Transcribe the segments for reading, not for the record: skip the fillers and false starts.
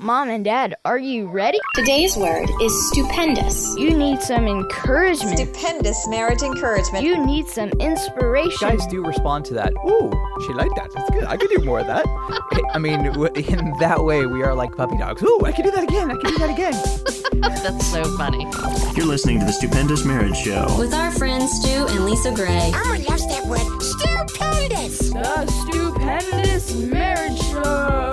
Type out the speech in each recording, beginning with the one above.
Mom and Dad, are you ready? Today's word is stupendous. You need some encouragement. Stupendous marriage encouragement. You need some inspiration. Guys do respond to that. Ooh, she liked that. That's good. I could do more of that. I mean, in that way, we are like puppy dogs. Ooh, I can do that again. I can do that again. That's so funny. You're listening to the Stupendous Marriage Show With our friends Stu and Lisa Gray. Elmo loves that word. Stupendous. The Stupendous Marriage Show.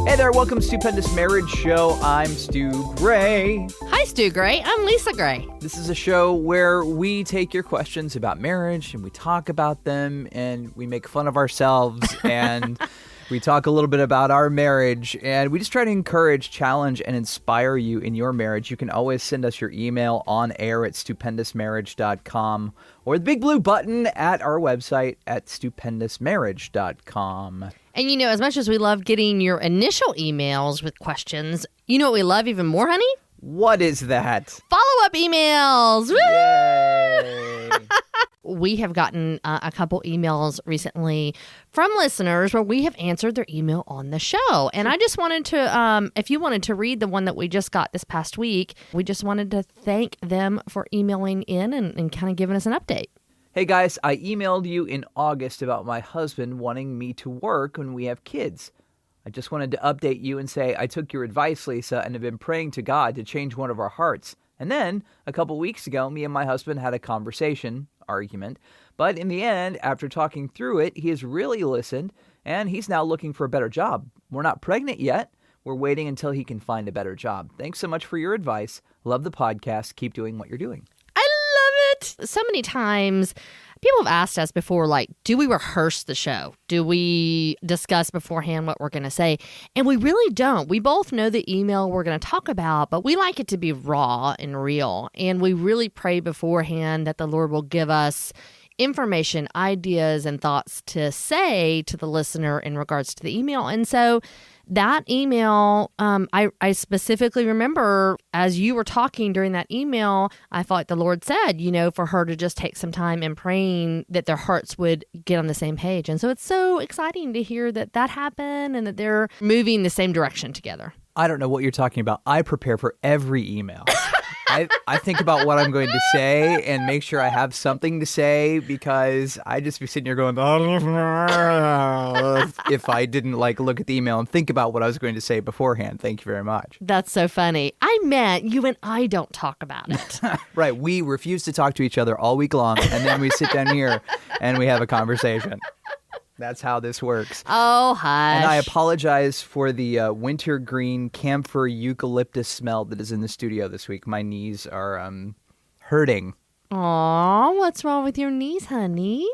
Hey there, welcome to Stupendous Marriage Show. I'm Stu Gray. Hi, Stu Gray. I'm Lisa Gray. This is a show where we take your questions about marriage and we talk about them and we make fun of ourselves and we talk a little bit about our marriage and we just try to encourage, challenge, and inspire you in your marriage. You can always send us your email on air at stupendousmarriage.com or the big blue button at our website at stupendousmarriage.com. And you know, as much as we love getting your initial emails with questions, you know what we love even more, honey? What is that? Follow-up emails. Woo! Yay! We have gotten a couple emails recently from listeners where we have answered their email on the show. And I just wanted to, if you wanted to read the one that we just got this past week, we just wanted to thank them for emailing in and kind of giving us an update. Hey guys, I emailed you in August about my husband wanting me to work when we have kids. I just wanted to update you and say I took your advice, Lisa, and have been praying to God to change one of our hearts. And then, a couple weeks ago, me and my husband had a argument. But in the end, after talking through it, he has really listened, and he's now looking for a better job. We're not pregnant yet. We're waiting until he can find a better job. Thanks so much for your advice. Love the podcast. Keep doing what you're doing. So many times people have asked us before, like, do we rehearse the show? Do we discuss beforehand what we're going to say? And we really don't. We both know the email we're going to talk about, but we like it to be raw and real. And we really pray beforehand that the Lord will give us information, ideas, and thoughts to say to the listener in regards to the email. And so that email, I specifically remember as you were talking during that email, I felt like the Lord said, you know, for her to just take some time in praying that their hearts would get on the same page. And so it's so exciting to hear that happened and that they're moving the same direction together. I don't know what you're talking about. I prepare for every email. I think about what I'm going to say and make sure I have something to say because I just be sitting here going, if I didn't look at the email and think about what I was going to say beforehand. Thank you very much. That's so funny. I meant you and I don't talk about it. Right. We refuse to talk to each other all week long and then we sit down here and we have a conversation. That's how this works. Oh, hush. And I apologize for the wintergreen camphor eucalyptus smell that is in the studio this week. My knees are hurting. Aw, what's wrong with your knees, honey?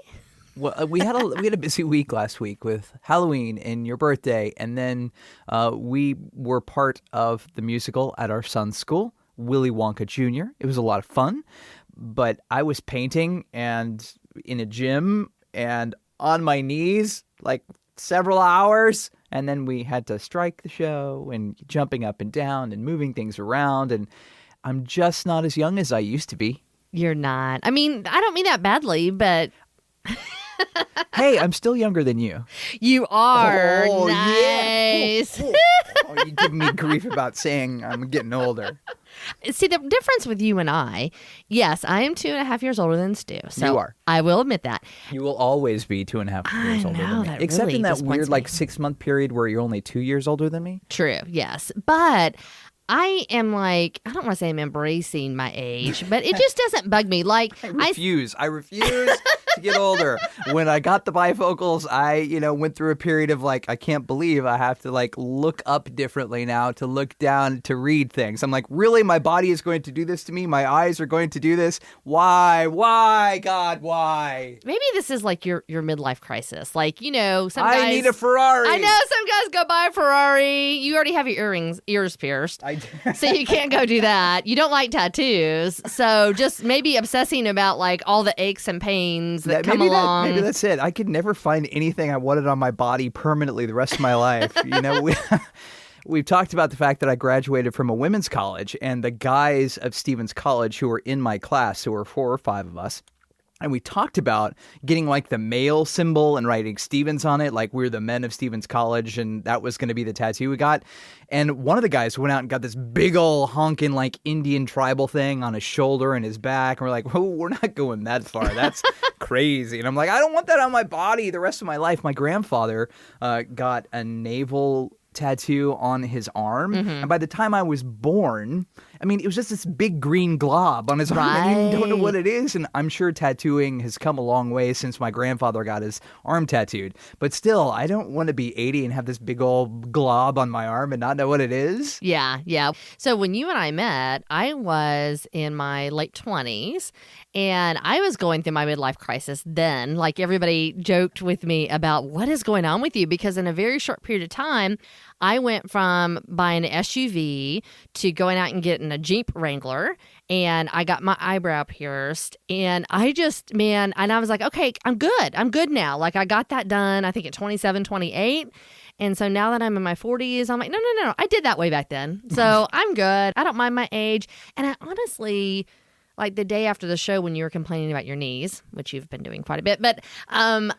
Well, we had a busy week last week with Halloween and your birthday, and then we were part of the musical at our son's school, Willy Wonka Jr. It was a lot of fun, but I was painting and in a gym and on my knees like several hours, and then we had to strike the show and jumping up and down and moving things around, and I'm just not as young as I used to be. You're not. I mean, I don't mean that badly, but hey, I'm still younger than you. You are. Oh, nice. Yeah. Oh, you give me grief about saying I'm getting older. See, the difference with you and I, yes, I am 2.5 years older than Stu. So you are. I will admit that. You will always be 2.5 years older than me. That Except really in that disappoints weird me. 6-month period where you're only 2 years older than me. True, yes. But I am I don't want to say I'm embracing my age, but it just doesn't bug me. I refuse to get older. When I got the bifocals, I, went through a period of I can't believe I have to look up differently now, to look down, to read things. I'm like, really? My body is going to do this to me? My eyes are going to do this? Why? Why, God, why? Maybe this is your midlife crisis. Some guys... I need a Ferrari. I know, some guys go buy a Ferrari. You already have your ears pierced. So you can't go do that. You don't like tattoos. So just maybe obsessing about all the aches and pains that come along. Maybe that's it. I could never find anything I wanted on my body permanently the rest of my life. We've talked about the fact that I graduated from a women's college, and the guys of Stevens College who were in my class, who were 4 or 5 of us, And we talked about getting like the male symbol and writing Stevens on it, like we're the men of Stevens College, and that was going to be the tattoo we got. And one of the guys went out and got this big ol' honking like Indian tribal thing on his shoulder and his back. And we're like, whoa, we're not going that far. That's crazy. And I'm like, I don't want that on my body the rest of my life. My grandfather got a naval tattoo on his arm. And by the time I was born, I mean, it was just this big green glob on his arm, and you don't know what it is. And I'm sure tattooing has come a long way since my grandfather got his arm tattooed. But still, I don't want to be 80 and have this big old glob on my arm and not know what it is. Yeah. So when you and I met, I was in my late 20s, and I was going through my midlife crisis then. Like, everybody joked with me about what is going on with you, because in a very short period of time, I went from buying an SUV to going out and getting a Jeep Wrangler, and I got my eyebrow pierced, and I was like, okay, I'm good. I'm good now. Like, I got that done, I think at 27, 28. And so now that I'm in my 40s, I'm like, no. I did that way back then. So I'm good. I don't mind my age. And I honestly, like the day after the show when you were complaining about your knees, which you've been doing quite a bit, but I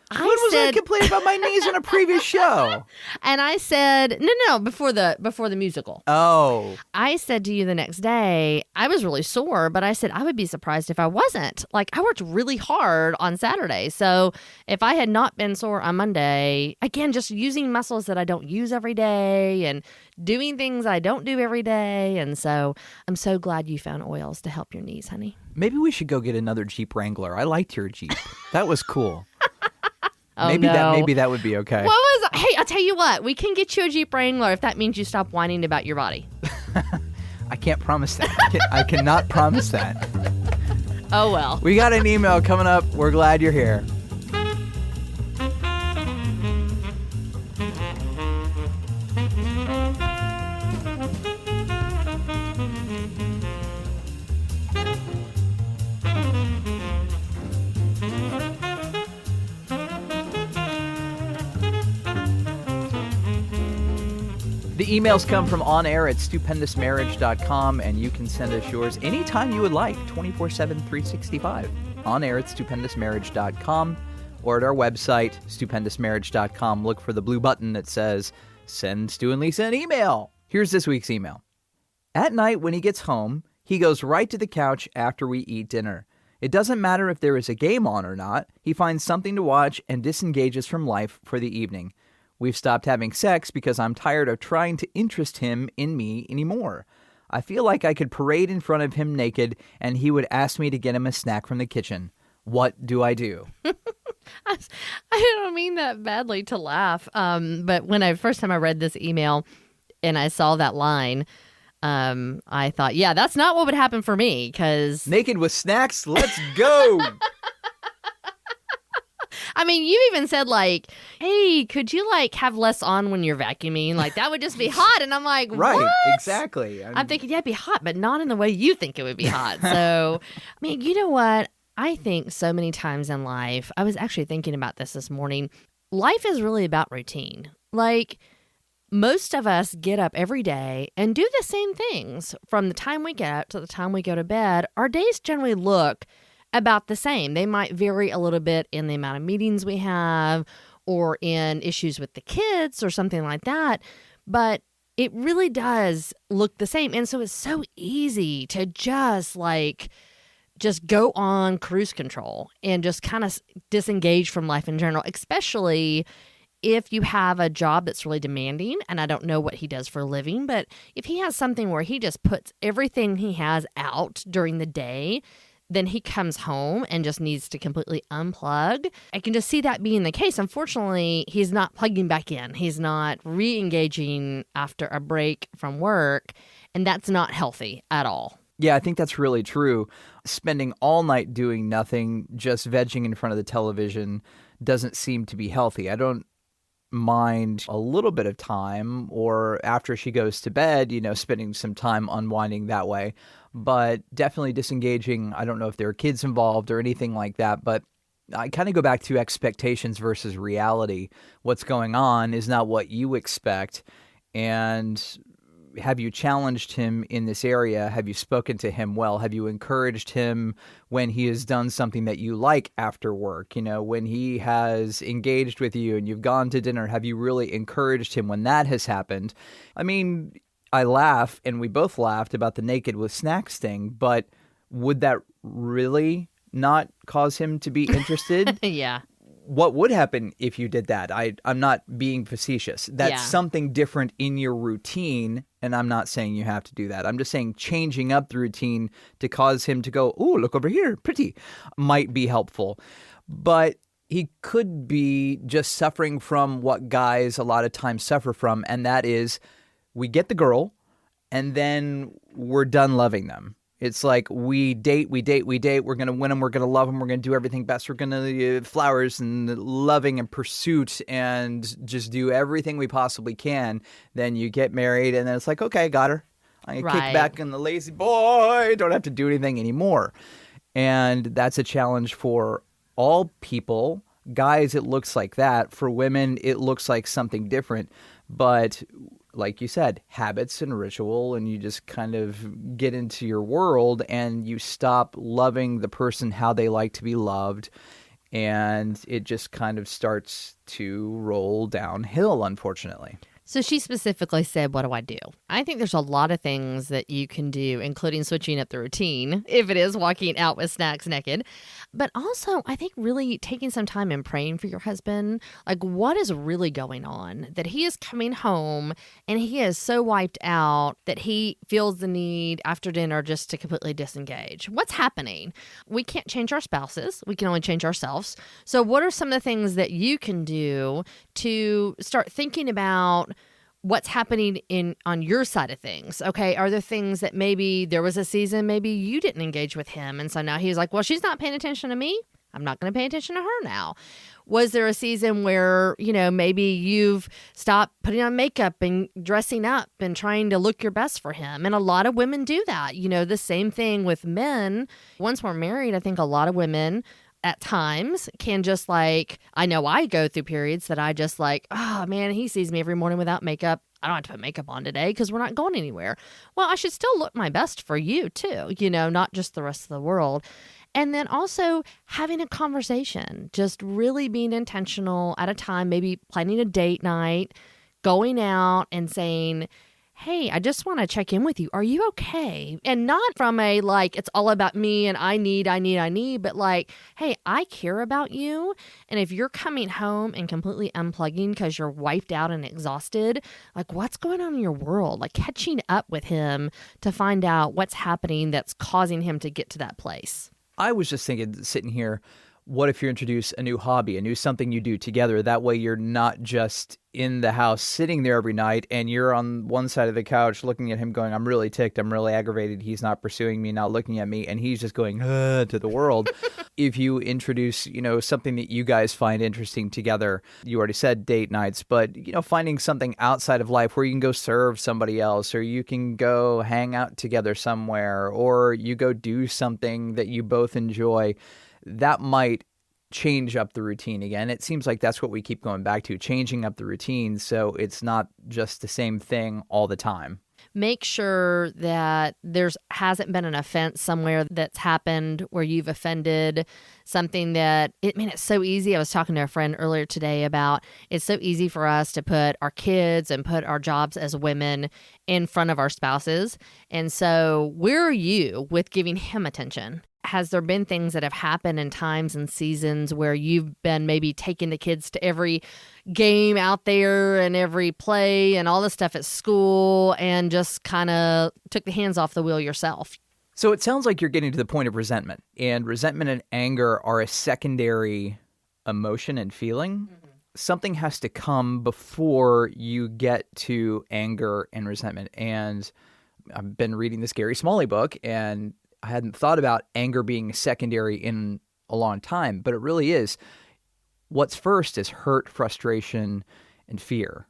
complaining about my knees on a previous show? And I said, no, before the musical. Oh. I said to you the next day, I was really sore, but I said I would be surprised if I wasn't. Like, I worked really hard on Saturday. So if I had not been sore on Monday, again, just using muscles that I don't use every day and doing things I don't do every day. And so I'm so glad you found oils to help your knees, honey. Maybe we should go get another Jeep Wrangler. I liked your Jeep. That was cool. Oh, maybe no. that would be okay. Hey, I'll tell you what. We can get you a Jeep Wrangler if that means you stop whining about your body. I can't promise that. I cannot promise that. Oh, well. We got an email coming up. We're glad you're here. The emails come from onair@stupendousmarriage.com, and you can send us yours anytime you would like, 24/7, 365. onair@stupendousmarriage.com or at our website, stupendousmarriage.com. Look for the blue button that says, Send Stu and Lisa an email. Here's this week's email. At night when he gets home, he goes right to the couch after we eat dinner. It doesn't matter if there is a game on or not. He finds something to watch and disengages from life for the evening. We've stopped having sex because I'm tired of trying to interest him in me anymore. I feel like I could parade in front of him naked and he would ask me to get him a snack from the kitchen. What do I do? I don't mean that badly to laugh, but when first time I read this email and I saw that line, I thought, yeah, that's not what would happen for me, because... Naked with snacks? Let's go! I mean, you even said, like, hey, could you, like, have less on when you're vacuuming? Like, that would just be hot. And I'm like, right, what? Exactly. I'm thinking, yeah, it'd be hot, but not in the way you think it would be hot. So, I mean, you know what? I think so many times in life, I was actually thinking about this morning, life is really about routine. Like, most of us get up every day and do the same things. From the time we get up to the time we go to bed, our days generally look about the same. They might vary a little bit in the amount of meetings we have or in issues with the kids or something like that, but it really does look the same. And so it's so easy to just go on cruise control and just kind of disengage from life in general, especially if you have a job that's really demanding. And I don't know what he does for a living, but if he has something where he just puts everything he has out during the day, then he comes home and just needs to completely unplug. I can just see that being the case. Unfortunately, he's not plugging back in. He's not re-engaging after a break from work, and that's not healthy at all. Yeah, I think that's really true. Spending all night doing nothing, just vegging in front of the television, doesn't seem to be healthy. I don't mind a little bit of time, or after she goes to bed, spending some time unwinding that way. But definitely disengaging. I don't know if there are kids involved or anything like that, but I kind of go back to expectations versus reality. What's going on is not what you expect. And have you challenged him in this area? Have you spoken to him well? Have you encouraged him when he has done something that you like after work? When he has engaged with you and you've gone to dinner, have you really encouraged him when that has happened? I mean, I laugh, and we both laughed about the naked with snacks thing, but would that really not cause him to be interested? Yeah. What would happen if you did that? I'm not being facetious. That's something different in your routine, and I'm not saying you have to do that. I'm just saying changing up the routine to cause him to go, "Oh, look over here, pretty," might be helpful. But he could be just suffering from what guys a lot of times suffer from, and that is we get the girl, and then we're done loving them. It's like we date. We're going to win them. We're going to love them. We're going to do everything best. We're going to flowers and loving and pursuit and just do everything we possibly can. Then you get married, and then it's like, okay, got her. I can kick back in the lazy boy. Don't have to do anything anymore. And that's a challenge for all people. Guys, it looks like that. For women, it looks like something different. But like you said, habits and ritual, and you just kind of get into your world and you stop loving the person how they like to be loved, and it just kind of starts to roll downhill, unfortunately. So she specifically said, what do I do? I think there's a lot of things that you can do, including switching up the routine, if it is walking out with snacks naked. But also, I think really taking some time and praying for your husband. Like, what is really going on? That he is coming home and he is so wiped out that he feels the need after dinner just to completely disengage. What's happening? We can't change our spouses. We can only change ourselves. So what are some of the things that you can do to start thinking about what's happening on your side of things? Okay, are there things that maybe there was a season maybe you didn't engage with him, and so now he's like, well, she's not paying attention to me, I'm not going to pay attention to her now. Was there a season where, maybe you've stopped putting on makeup and dressing up and trying to look your best for him? And a lot of women do that. The same thing with men. Once we're married, I think a lot of women at times can just I know I go through periods that I just oh man, he sees me every morning without makeup. I don't have to put makeup on today because we're not going anywhere. Well, I should still look my best for you too, not just the rest of the world. And then also having a conversation, just really being intentional at a time, maybe planning a date night, going out and saying, hey, I just want to check in with you. Are you okay? And not from a it's all about me and I need, but hey, I care about you. And if you're coming home and completely unplugging because you're wiped out and exhausted, what's going on in your world? Catching up with him to find out what's happening that's causing him to get to that place. I was just thinking, sitting here, what if you introduce a new hobby, a new something you do together? That way you're not just in the house sitting there every night and you're on one side of the couch looking at him going, I'm really ticked, I'm really aggravated, he's not pursuing me, not looking at me, and he's just going to the world. If you introduce, something that you guys find interesting together, you already said date nights, but, finding something outside of life where you can go serve somebody else, or you can go hang out together somewhere, or you go do something that you both enjoy, that might change up the routine again. It seems like that's what we keep going back to, changing up the routine so it's not just the same thing all the time. Make sure that hasn't been an offense somewhere that's happened where you've offended, something that, it's so easy. I was talking to a friend earlier today about it's so easy for us to put our kids and put our jobs as women in front of our spouses. And so where are you with giving him attention? Has there been things that have happened in times and seasons where you've been maybe taking the kids to every game out there and every play and all the stuff at school and just kind of took the hands off the wheel yourself? So it sounds like you're getting to the point of resentment, and resentment and anger are a secondary emotion and feeling. Mm-hmm. Something has to come before you get to anger and resentment. And I've been reading this Gary Smalley book, and I hadn't thought about anger being secondary in a long time, but it really is. What's first is hurt, frustration, and fear.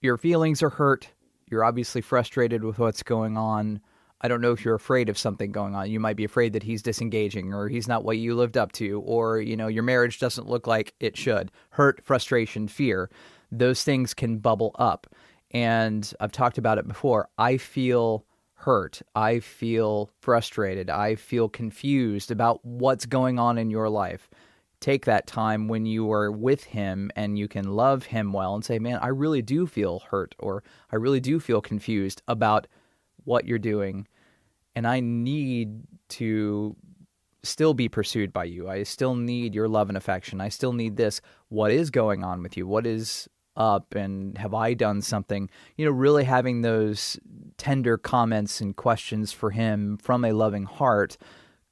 Your feelings are hurt. You're obviously frustrated with what's going on. I don't know if you're afraid of something going on. You might be afraid that he's disengaging, or he's not what you lived up to, or, your marriage doesn't look like it should. Hurt, frustration, fear. Those things can bubble up. And I've talked about it before. I feel hurt. I feel frustrated. I feel confused about what's going on in your life. Take that time when you are with him and you can love him well and say, man, I really do feel hurt, or I really do feel confused about what you're doing. And I need to still be pursued by you. I still need your love and affection. I still need this. What is going on with you? What is up, and have I done something? Really having those tender comments and questions for him from a loving heart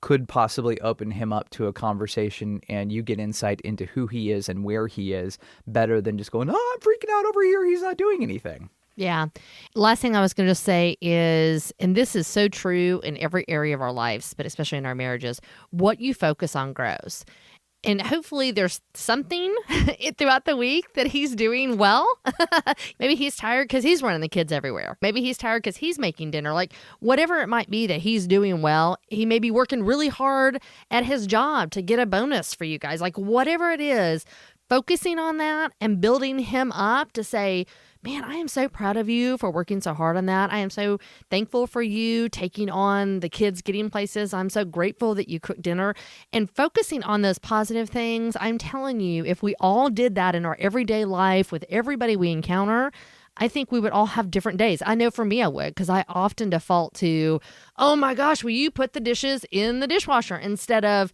could possibly open him up to a conversation, and you get insight into who he is and where he is better than just going, oh, I'm freaking out over here, he's not doing anything. Yeah. Last thing I was going to say is, and this is so true in every area of our lives, but especially in our marriages, what you focus on grows. And hopefully there's something throughout the week that he's doing well. Maybe he's tired because he's running the kids everywhere. Maybe he's tired because he's making dinner. Like, whatever it might be that he's doing well, he may be working really hard at his job to get a bonus for you guys. Like, whatever it is, focusing on that and building him up to say, man, I am so proud of you for working so hard on that. I am so thankful for you taking on the kids getting places. I'm so grateful that you cooked dinner, and focusing on those positive things. I'm telling you, if we all did that in our everyday life with everybody we encounter, I think we would all have different days. I know for me, I would, because I often default to, oh my gosh, will you put the dishes in the dishwasher, instead of,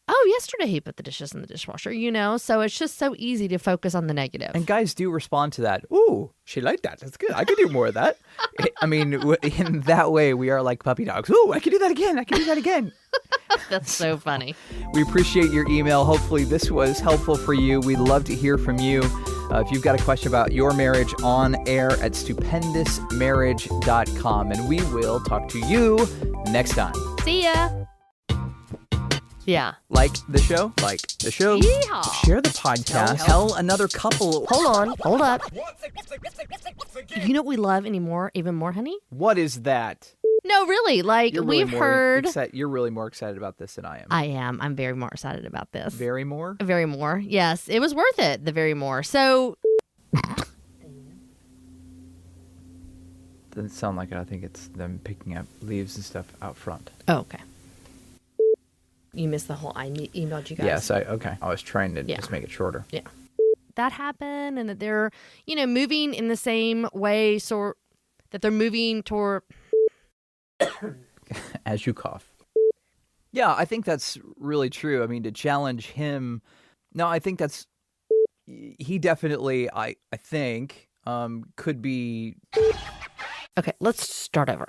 oh, yesterday he put the dishes in the dishwasher, So it's just so easy to focus on the negative. And guys do respond to that. Ooh, she liked that. That's good. I could do more of that. I mean, in that way, we are like puppy dogs. Ooh, I can do that again. I can do that again. That's so funny. We appreciate your email. Hopefully this was helpful for you. We'd love to hear from you. If you've got a question about your marriage, on air at stupendousmarriage.com. And we will talk to you next time. See ya. Yeah. Like the show? Like the show? Yeehaw. Share the podcast. Tell another couple. Hold on. Hold up. You know what we love even more, honey? What is that? No, really. Like, we've heard. You're really more excited about this than I am. I am. I'm very more excited about this. Very more? Very more. Yes. It was worth it. The very more. So. Doesn't sound like it. I think it's them picking up leaves and stuff out front. Oh, okay. You missed the whole, I emailed you guys. Yes, okay. I was trying to just make it shorter. Yeah. That happened, and that they're, moving in the same way, that they're moving toward. As you cough. Yeah, I think that's really true. I mean, to challenge him. No, I think he definitely, I think, could be. Okay, let's start over.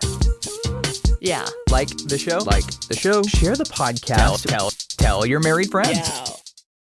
Yeah. Like the show? Like the show. Share the podcast. Tell your married friends.